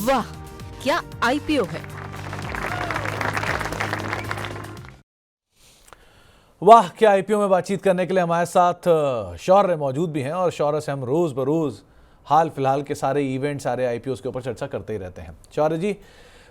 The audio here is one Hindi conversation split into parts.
वाह, क्या आईपीओ है। वाह क्या आईपीओ में बातचीत करने के लिए हमारे साथ शौर्य मौजूद भी हैं और शौर्य से हम रोज बरोज हाल फिलहाल के सारे इवेंट, सारे आईपीओ के ऊपर चर्चा करते ही रहते हैं। शौर्य जी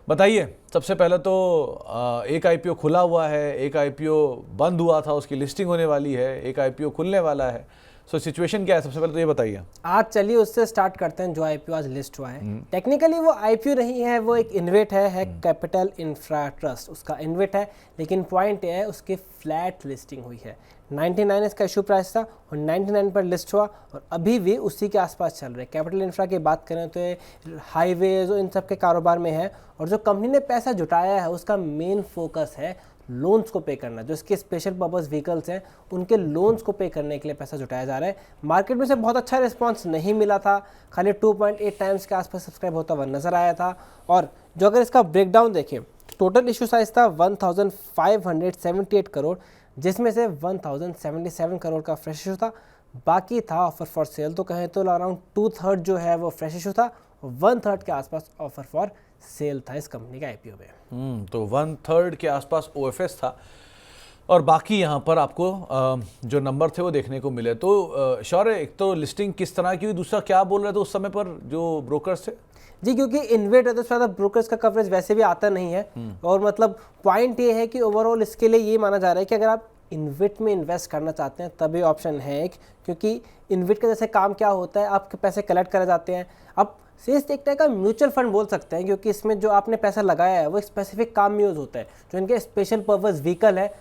बताइए, सबसे पहले तो एक आईपीओ खुला हुआ है, एक आईपीओ बंद हुआ था, उसकी लिस्टिंग होने वाली है, एक आईपीओ खुलने वाला है। सो सिचुएशन क्या है, सबसे पहले तो ये बताइए। आज चलिए उससे स्टार्ट करते हैं जो आईपीओ आज लिस्ट हुआ है। टेक्निकली वो आईपीओ नहीं है, वो एक इन्वेट है कैपिटल इंफ्रा ट्रस्ट, उसका इन्वेट है। लेकिन पॉइंट ये है उसकी फ्लैट लिस्टिंग हुई है। 99 इसका इशू प्राइस था और 99 पर लिस्ट हुआ और अभी भी उसी के आसपास चल रहे हैं। कैपिटल इंफ्रा की बात करें तो ये हाईवेज और इन सब के कारोबार में है और जो कंपनी ने पैसा जुटाया है उसका मेन फोकस है लोन्स को पे करना। जो इसके स्पेशल पर्पस व्हीकल्स हैं उनके लोन्स को पे करने के लिए पैसा जुटाया जा रहा है। मार्केट में से बहुत अच्छा रिस्पांस नहीं मिला था, खाली 2.8 टाइम्स के आसपास सब्सक्राइब होता हुआ नजर आया था। और जो अगर इसका ब्रेकडाउन देखें, टोटल इशू साइज था 1578 करोड़, जिसमें से 1077 करोड़ का फ्रेश इशू था, बाकी था ऑफर फॉर सेल। तो कहें तो अराउंड 2/3 जो है वो फ्रेश इशू था और 1/3 के आसपास ऑफर फॉर सेल था इस कंपनी का आईपीओ में। तो 1/3 के आसपास ओएफएस था और बाकी यहाँ पर आपको जो नंबर थे वो देखने को मिले। तो शौर्य, एक तो लिस्टिंग किस तरह की हुई, दूसरा क्या बोल रहे थे उस समय पर जो ब्रोकर्स थे? जी, क्योंकि इन्वेट है तो ज़्यादा ब्रोकर्स का कवरेज वैसे भी आता नहीं है। और मतलब पॉइंट ये है कि ओवरऑल इसके लिए ये माना जा रहा है कि अगर आप इन्वेट में इन्वेस्ट करना चाहते हैं तभी ऑप्शन है एक, क्योंकि इन्वेट का जैसे काम क्या होता है, आपके पैसे कलेक्ट करे जाते हैं। अब सेल्स एक टाइप का म्यूचुअल फंड बोल सकते हैं, क्योंकि इसमें जो आपने पैसा लगाया है वो एक स्पेसिफिक काम में यूज़ होता है। जो इनके स्पेशल पर्पस व्हीकल है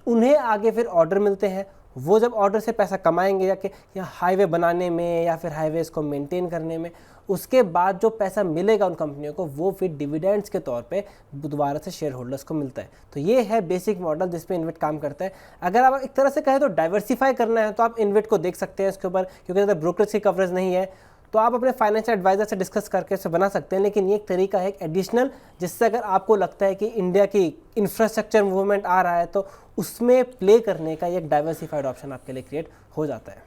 उन्हें आगे फिर ऑर्डर मिलते हैं, वो जब ऑर्डर से पैसा कमाएंगे जाके या हाईवे बनाने में या फिर हाईवेज को मेंटेन करने में, उसके बाद जो पैसा मिलेगा उन कंपनियों को वो फिर डिविडेंड्स के तौर पे दोबारा से शेयर होल्डर्स को मिलता है। तो ये है बेसिक मॉडल जिस पे इन्वेट काम करता है। अगर आप एक तरह से कहें तो डाइवर्सिफाई करना है तो आप इन्वेट को देख सकते हैं इसके ऊपर, क्योंकि अगर ब्रोकरेज की कवरेज नहीं है तो आप अपने फाइनेंशियल एडवाइजर से डिस्कस करके इसे बना सकते हैं। लेकिन ये एक तरीका है, एक एडिशनल, जिससे अगर आपको लगता है कि इंडिया की इंफ्रास्ट्रक्चर मूवमेंट आ रहा है तो उसमें प्ले करने का एक डाइवर्सिफाइड ऑप्शन आपके लिए क्रिएट हो जाता है।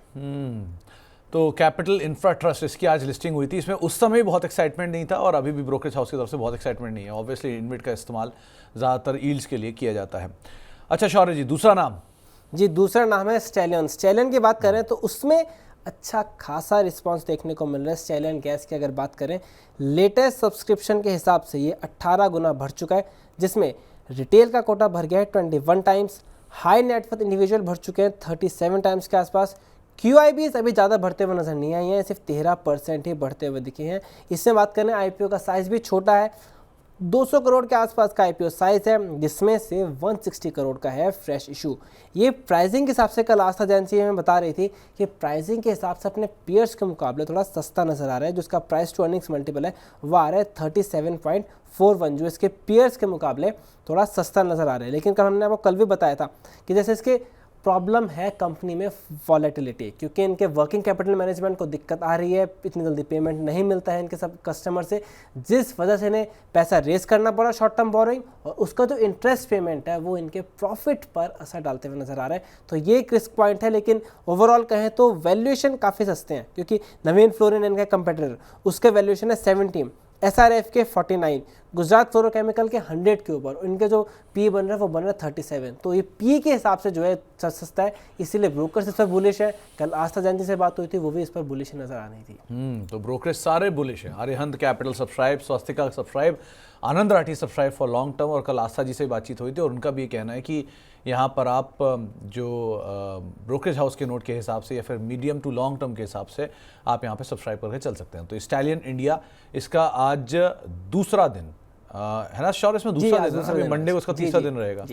तो कैपिटल इंफ्रा ट्रस्ट, इसकी आज लिस्टिंग हुई थी। इसमें उस समय बहुत एक्साइटमेंट नहीं था और अभी भी ब्रोकरेज हाउस की तरफ से बहुत एक्साइटमेंट नहीं है। ऑब्वियसली इन्वेट का इस्तेमाल ज़्यादातर यील्ड्स के लिए किया जाता है। अच्छा शौर्य जी, दूसरा नाम? जी, दूसरा नाम है स्टैलियन। स्टैलियन की बात करें तो उसमें अच्छा खासा रिस्पांस देखने को मिल रहा है। स्टैलियन गैस की अगर बात करें, लेटेस्ट सब्सक्रिप्शन के हिसाब से ये 18 गुना बढ़ चुका है, जिसमें रिटेल का कोटा भर गया है 21 टाइम्स, हाई नेटवर्थ इंडिविजुअल भर चुके हैं 37 टाइम्स के आसपास। QIBs अभी ज़्यादा बढ़ते हुए नजर नहीं आई हैं, सिर्फ 13% ही बढ़ते हुए दिखे हैं। इससे बात करें आईपीओ का साइज भी छोटा है, 200 करोड़ के आसपास का आईपीओ साइज है, जिसमें से 160 करोड़ का है फ्रेश इशू। ये प्राइसिंग के हिसाब से कल आस्था एजेंसी हमें बता रही थी कि प्राइसिंग के हिसाब से अपने पीयर्स के मुकाबले थोड़ा सस्ता नजर आ रहा है। जो इसका प्राइस टू अर्निंग्स मल्टीपल है वो आ रहा है 37.41, जो इसके पीयर्स के मुकाबले थोड़ा सस्ता नजर आ रहा है। लेकिन कल हमने आपको कल भी बताया था कि जैसे इसके प्रॉब्लम है कंपनी में वॉलेटिलिटी, क्योंकि इनके वर्किंग कैपिटल मैनेजमेंट को दिक्कत आ रही है, इतनी जल्दी पेमेंट नहीं मिलता है इनके सब कस्टमर से, जिस वजह से इन्हें पैसा रेस करना पड़ा शॉर्ट टर्म बोरोइंग, और उसका जो इंटरेस्ट पेमेंट है वो इनके प्रॉफिट पर असर डालते हुए नजर आ रहा है। तो ये एक रिस्क पॉइंट है। लेकिन ओवरऑल कहें तो वैल्यूएशन काफ़ी सस्ते हैं, क्योंकि नवीन फ्लोरिन इनका कंपेटिटर, उसके वैल्यूएशन है 70, SRF के 49, गुजरात फ्लोरोकेमिकल के 100 के ऊपर, इनके जो पी बन रहा है वो बन रहा है 37। तो ये पी के हिसाब से जो है सस्ता है, इसीलिए ब्रोकर्स इस पर बुलिश है। कल आस्था जैन जी से बात हुई थी, वो भी इस पर बुलिश नजर आ रही थी। तो ब्रोकरेज सारे बुलिश हैं। Arihant capital subscribe, Swastika subscribe, Anand Rathi subscribe for long term. और कल आस्था जी से बातचीत हुई थी और उनका भी ये कहना है कि यहाँ पर आप जो ब्रोकरेज हाउस के नोट के हिसाब से या फिर मीडियम टू लॉन्ग टर्म के हिसाब से आप यहाँ पे सब्सक्राइब करके चल सकते हैं। तो स्टैलियन इंडिया, इसका आज दूसरा दिन है ना शौर्य? इसमें दूसरा दिन है, मंडे को इसका तीसरा दिन रहेगा।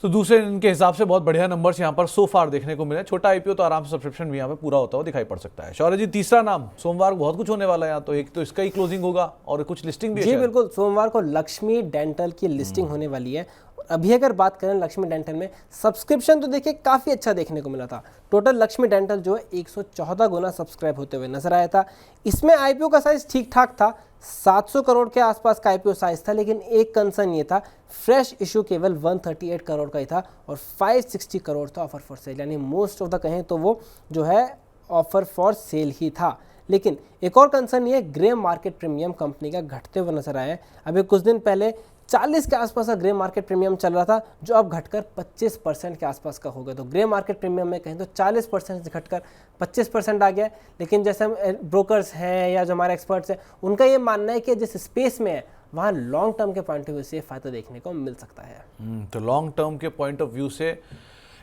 तो दूसरे दिन के हिसाब से बहुत बढ़िया नंबर्स यहाँ पर सो फार देखने को मिले। छोटा आईपीओ तो आराम से सब्सक्रिप्शन भी यहाँ पे पूरा होता हुआ दिखाई पड़ सकता है। शौर्य जी, तीसरा नाम, सोमवार को बहुत कुछ होने वाला है यहाँ तो। एक तो इसका ही क्लोजिंग होगा और कुछ लिस्टिंग भी है। जी बिल्कुल, सोमवार को लक्ष्मी डेंटल की लिस्टिंग होने वाली है। अभी अगर बात करें लक्ष्मी डेंटल में सब्सक्रिप्शन तो देखिए काफ़ी अच्छा देखने को मिला था। टोटल लक्ष्मी डेंटल जो है 114 गुना सब्सक्राइब होते हुए नजर आया था। इसमें आईपीओ का साइज ठीक ठाक था, 700 करोड़ के आसपास का आईपीओ साइज था। लेकिन एक कंसर्न ये था, फ्रेश इशू केवल 138 करोड़ का ही था और 560 करोड़ था ऑफर फॉर सेल, यानी मोस्ट ऑफ द कहें तो वो जो है ऑफर फॉर सेल ही था। लेकिन एक और कंसर्न ये ग्रे मार्केट प्रीमियम कंपनी का घटते हुए नजर आया है। अभी कुछ दिन पहले 40 के आसपास का ग्रे मार्केट प्रीमियम चल रहा था, जो अब घटकर 25% के आसपास का हो गया। तो ग्रे मार्केट प्रीमियम में कहें तो 40% से घटकर 25% आ गया है। लेकिन जैसे हम ब्रोकर्स हैं या जो हमारे एक्सपर्ट्स हैं, उनका ये मानना है कि जिस स्पेस में है वहाँ लॉन्ग टर्म के पॉइंट ऑफ व्यू से फ़ायदा देखने को मिल सकता है। तो लॉन्ग टर्म के पॉइंट ऑफ व्यू से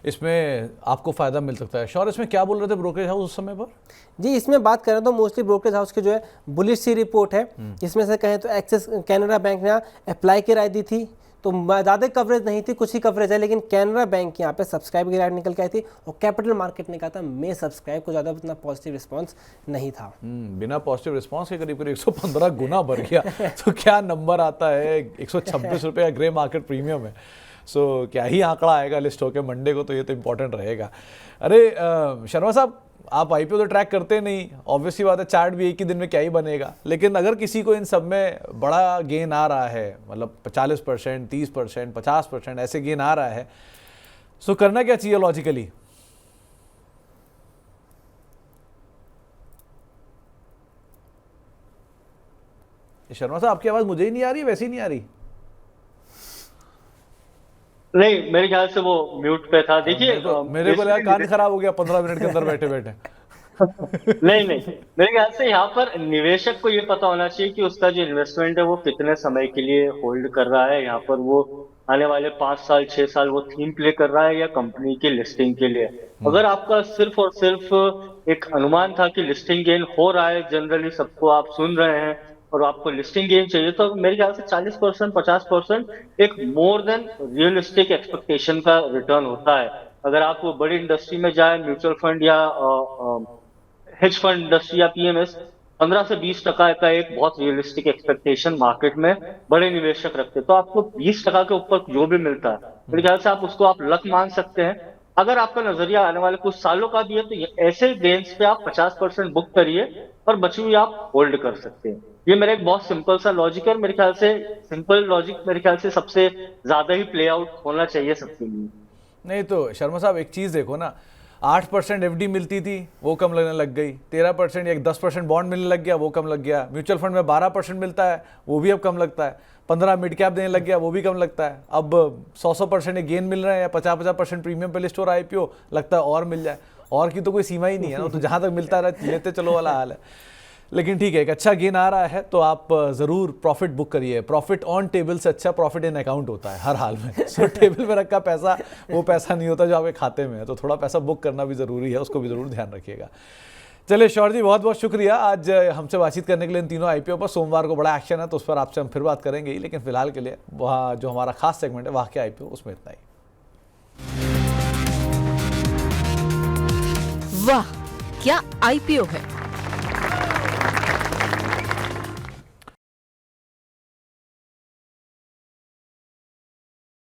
इसमें आपको फ़ायदा मिल सकता है। शौर, इसमें क्या बोल रहे थे ब्रोकरेज हाउस उस समय पर? जी, इसमें बात करें तो मोस्टली ब्रोकरेज हाउस की जो है बुलिश सी रिपोर्ट है। इसमें से कहें तो एक्सिस कैनरा बैंक ने अप्लाई की राय दी थी, तो ज़्यादा कवरेज नहीं थी, कुछ ही कवरेज है, लेकिन कैनरा बैंक यहाँ पे सब्सक्राइब की राय निकल के आई थी और कैपिटल मार्केट ने कहा था मे सब्सक्राइब को, ज़्यादा उतना पॉजिटिव रिस्पांस नहीं था। बिना पॉजिटिव रिस्पांस के करीब 115 गुना बढ़ गया तो क्या नंबर आता है, 126 रुपये का ग्रे मार्केट प्रीमियम है। सो क्या ही आंकड़ा आएगा लिस्ट होकर मंडे को, तो ये तो इंपॉर्टेंट रहेगा। अरे शर्मा साहब, आप आईपीओ तो ट्रैक करते नहीं, ऑब्वियसली बात है, चार्ट भी एक ही दिन में क्या ही बनेगा, लेकिन अगर किसी को इन सब में बड़ा गेन आ रहा है, मतलब 40%, 30%, 50% ऐसे गेन आ रहा है, सो करना क्या चाहिए लॉजिकली? शर्मा साहब, आपकी आवाज मुझे ही नहीं आ रही, वैसे ही नहीं आ रही। नहीं, मेरे ख्याल से वो म्यूट पे था। देखिए, मेरे को लगा कान खराब हो गया 15 मिनट के अंदर बैठे बैठे। नहीं नहीं, मेरे ख्याल से यहाँ पर निवेशक को ये पता होना चाहिए कि उसका जो इन्वेस्टमेंट है वो कितने समय के लिए होल्ड कर रहा है। यहाँ पर वो आने वाले 5 साल 6 साल वो थीम प्ले कर रहा है या कंपनी की लिस्टिंग के लिए। अगर आपका सिर्फ और सिर्फ एक अनुमान था कि लिस्टिंग गेन हो रहा है, जनरली सबको आप सुन रहे हैं, और आपको लिस्टिंग गेन चाहिए, तो मेरे ख्याल से 40% 50% एक मोर देन रियलिस्टिक एक्सपेक्टेशन का रिटर्न होता है। अगर आप बड़ी इंडस्ट्री में जाए, म्यूचुअल फंड या हेज फंड इंडस्ट्री या पीएमएस, 15 से 20% का एक बहुत रियलिस्टिक एक्सपेक्टेशन मार्केट में बड़े निवेशक रखते हैं। तो आपको 20% के ऊपर जो भी मिलता है, मेरे ख्याल से आप उसको आप लक मान सकते हैं। अगर आपका नजरिया आने वाले कुछ सालों का भी है, तो ऐसे गेन्स पे आप 50% बुक करिए और बची हुई आप होल्ड कर सकते हैं। ये मेरा एक बहुत सिंपल सा लॉजिक है, और मेरे ख्याल से सिंपल लॉजिक मेरे ख्याल से सबसे ज्यादा ही प्ले आउट होना चाहिए सबके लिए। नहीं तो शर्मा साहब, एक चीज़ देखो ना, 8% एफडी मिलती थी, वो कम लगने लग गई। 13% या 10% बॉन्ड मिलने लग गया, वो कम लग गया। म्यूचुअल फंड में 12% मिलता है, वो भी अब कम लगता है। 15 मिड कैप देने लग गया, वो भी कम लगता है। अब 100% गेन मिल रहे हैं या 50% प्रीमियम पे लिस्ट हो रहा है आईपीओ, लगता है और मिल जाए। और की तो कोई सीमा ही नहीं है ना, तो जहाँ तक मिलता रहे लेते चलो वाला हाल है। लेकिन ठीक है, एक अच्छा गेन आ रहा है तो आप ज़रूर प्रॉफिट बुक करिए। प्रॉफिट ऑन टेबल से अच्छा प्रॉफिट इन अकाउंट होता है हर हाल में। सो टेबल में रखा पैसा वो पैसा नहीं होता जो आपके खाते में है, तो थोड़ा पैसा बुक करना भी ज़रूरी है, उसको भी ज़रूर ध्यान रखिएगा। चलिए शौर जी, बहुत बहुत शुक्रिया आज हमसे बातचीत करने के लिए इन तीनों आईपीओ पर। सोमवार को बड़ा एक्शन है, तो उस पर आपसे हम फिर बात करेंगे ही, लेकिन फिलहाल के लिए वहाँ जो हमारा खास सेगमेंट है वहाँ के आईपीओ, उसमें इतना ही। वाह, क्या आईपीओ है।